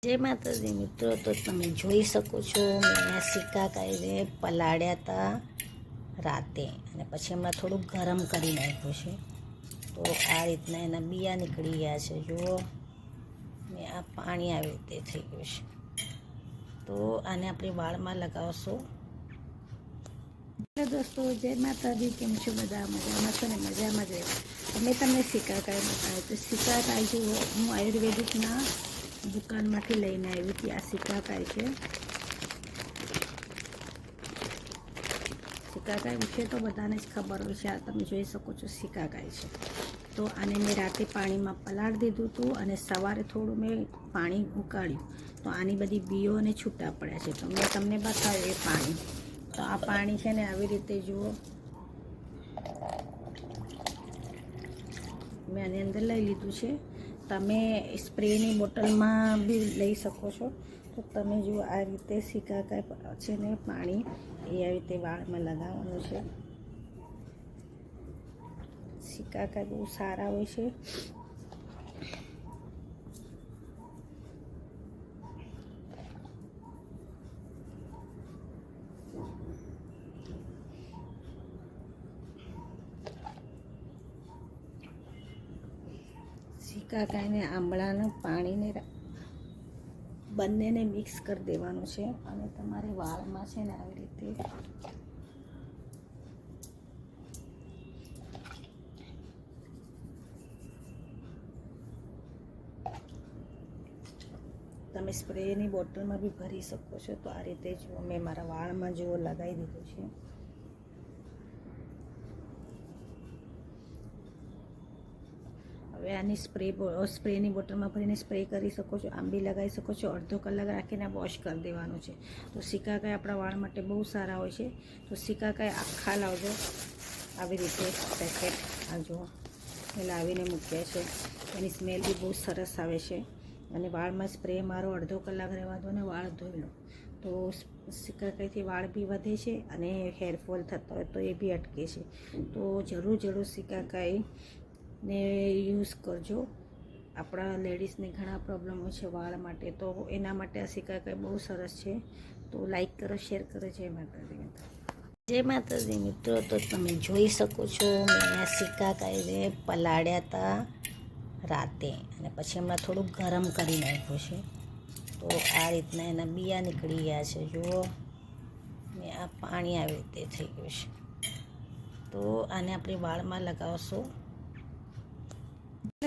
જય માતાજી મિત્રો, તો તમે જોઈ શકો છો મેં સિક્કાકાઈને પલાળ્યા હતા રાતે અને પછી હમણાં થોડુંક ગરમ કરી નાખ્યું છે. તો આ રીતના એના બિયા નીકળી ગયા છે. જુઓ, મેં આ પાણી આવી રીતે થઈ ગયું છે. તો આને આપણે વાળમાં લગાવશું. દોસ્તો, જય માતાજી. કેમ છો બધા? મજામાં છો ને? મજામાં જ રહે. મેં તમને સિક્કાકાઈ બતાવ્યું. તો સિક્કાકાઈ જુઓ, હું આયુર્વેદિકના દુકાનમાંથી લઈને આવી હતી. આ સિક્કાકાઈ છે. સિક્કાકાઈ વિશે તો બધાને જ ખબર હોય છે. આ તમે જોઈ શકો છો સિક્કાકાઈ છે. તો આને મેં રાતે પાણીમાં પલાળી દીધું હતું અને સવારે થોડું મેં પાણી ઉકાળ્યું. તો આની બધી બીઓને છૂટા પડ્યા છે. તો મેં તમને બતાવ્યું એ પાણી. તો આ પાણી છે ને આવી રીતે જુઓ, મેં આની અંદર લઈ લીધું છે. તમે સ્પ્રેની બોટલમાં બી લઈ શકો છો. તો તમે જુઓ, આ રીતે સિક્કાકાઈ છે ને પાણી એ આવી રીતે વાળમાં લગાવવાનું છે. સિક્કાકાઈ બહુ સારા હોય છે. સિક્કાકાઈને આંબળાના પાણીને બંનેને મિક્સ કરી દેવાનું છે અને તમારે વાળમાં છે ને આવી રીતે તમે સ્પ્રેની બોટલમાં બી ભરી શકો છો. તો આ રીતે જુઓ, મેં મારા વાળમાં જુઓ લગાવી દીધું છે. હવે આની સ્પ્રેની બોટલમાં ભરીને સ્પ્રે કરી શકો છો. આમ બી લગાવી શકો છો. અડધો કલાક રાખીને વોશ કરી દેવાનું છે. તો સિક્કાકાઈ આપણા વાળ માટે બહુ સારા હોય છે. તો સિક્કાકાઈ આખા લાવજો. આવી રીતે પેકેટ આ જુઓ એ લાવીને મૂક્યા છે. એની સ્મેલ બી બહુ સરસ આવે છે. અને વાળમાં સ્પ્રે મારો અડધો કલાક રહેવા દો ને વાળ ધોઈ લો. તો સિક્કાકાઈથી વાળ બી વધે છે અને હેરફોલ થતો હોય તો એ બી અટકે છે. તો જરૂર સિક્કાકાઈ ને યુઝ કરજો. આપણા લેડીઝને ઘણા પ્રોબ્લેમ હોય છે વાળ માટે, તો એના માટે આ સિક્કાકાઈ બહુ સરસ છે. તો લાઈક કરો, શેર કરો. જય માતાજી મિત્રો. જય માતાજી મિત્રો, તો તમે જોઈ શકો છો મેં સિક્કાકાઈને પલાળ્યા હતા રાતે અને પછી હમણાં થોડુંક ગરમ કરી નાખ્યું છે. તો આ રીતના એના બિયા નીકળી ગયા છે. જુઓ, મેં આ પાણી આવી રીતે થઈ ગયું છે. તો આને આપણે વાળમાં લગાવશું.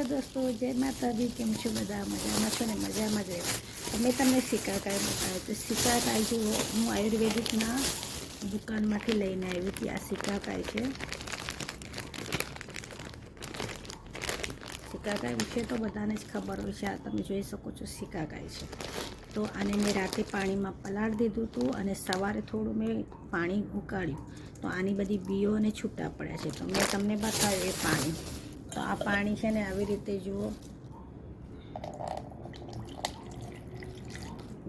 દોસ્તો, જય માતાજી. કેમ છો બધા? મજામાં છો ને? મજામાં જ રહે. મેં તમને સિક્કાકાઈ બતાવ્યું. તો સિક્કાકાઈ જુઓ, હું આયુર્વેદિકના દુકાનમાંથી લઈને આવી હતી. આ સિક્કાકાઈ છે. સિક્કાકાઈ વિશે તો બધાને જ ખબર હોય છે. આ તમે જોઈ શકો છો સિક્કાકાઈ છે. તો આને મેં રાતે પાણીમાં પલાળી દીધું હતું અને સવારે થોડું મેં પાણી ઉકાળ્યું. તો આની બધી બીઓને છૂટા પડ્યા છે. તો મેં તમને બતાવ્યું એ પાણી. તો આ પાણી છે ને આવી રીતે જુઓ,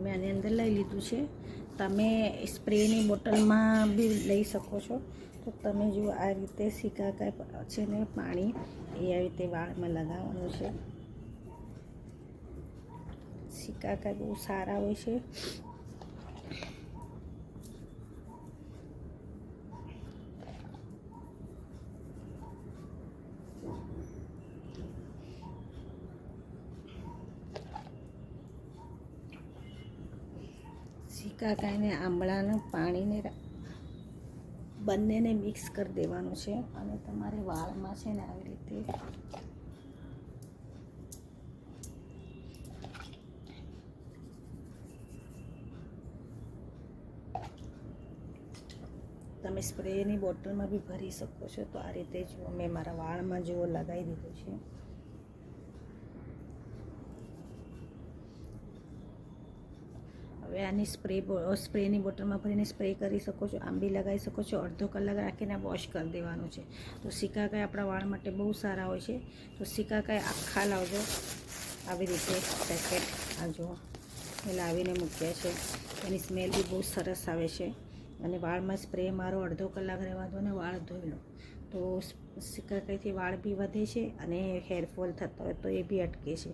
મેં આની અંદર લઈ લીધું છે. તમે સ્પ્રેની બોટલમાં બી લઈ શકો છો. તો તમે જુઓ, આ રીતે સિક્કાકાઈ છે ને પાણી એ આવી રીતે વાળમાં લગાવવાનું છે. સિક્કાકાઈ બહુ સારા હોય છે. સિક્કાકાઈને આંબળાના પાણીને બંનેને મિક્સ કરી દેવાનું છે અને તમારે વાળમાં છે ને આવી રીતે તમે સ્પ્રેની બોટલમાં બી ભરી શકો છો. તો આ રીતે જુઓ, મેં મારા વાળમાં જુઓ લગાવી દીધું છે. હવે આની સ્પ્રેની બોટલમાં ભરીને સ્પ્રે કરી શકો છો. આમ બી લગાવી શકો છો. અડધો કલાક રાખીને વોશ કરી દેવાનું છે. તો સિક્કાકાઈ આપણા વાળ માટે બહુ સારા હોય છે. તો સિક્કાકાઈ આખા લાવજો. આવી રીતે પેકેટ આ જુઓ એ લાવીને મૂક્યા છે. એની સ્મેલ બી બહુ સરસ આવે છે. અને વાળમાં સ્પ્રે મારો અડધો કલાક રહેવા દો ને વાળ ધોઈ લો. તો સિક્કાકાઈથી વાળ બી વધે છે અને હેરફોલ થતો હોય તો એ બી અટકે છે.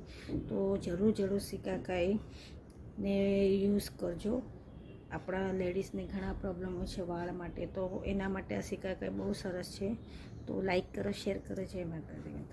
તો જરૂર સિક્કાકાઈ ને યુઝ કરજો. આપણા લેડીઝને ઘણા પ્રોબ્લેમો છે વાળ માટે, તો એના માટે આ સિકાકાઈ બહુ સરસ છે. તો લાઈક કરો, શેર કરો. જય માતાજી.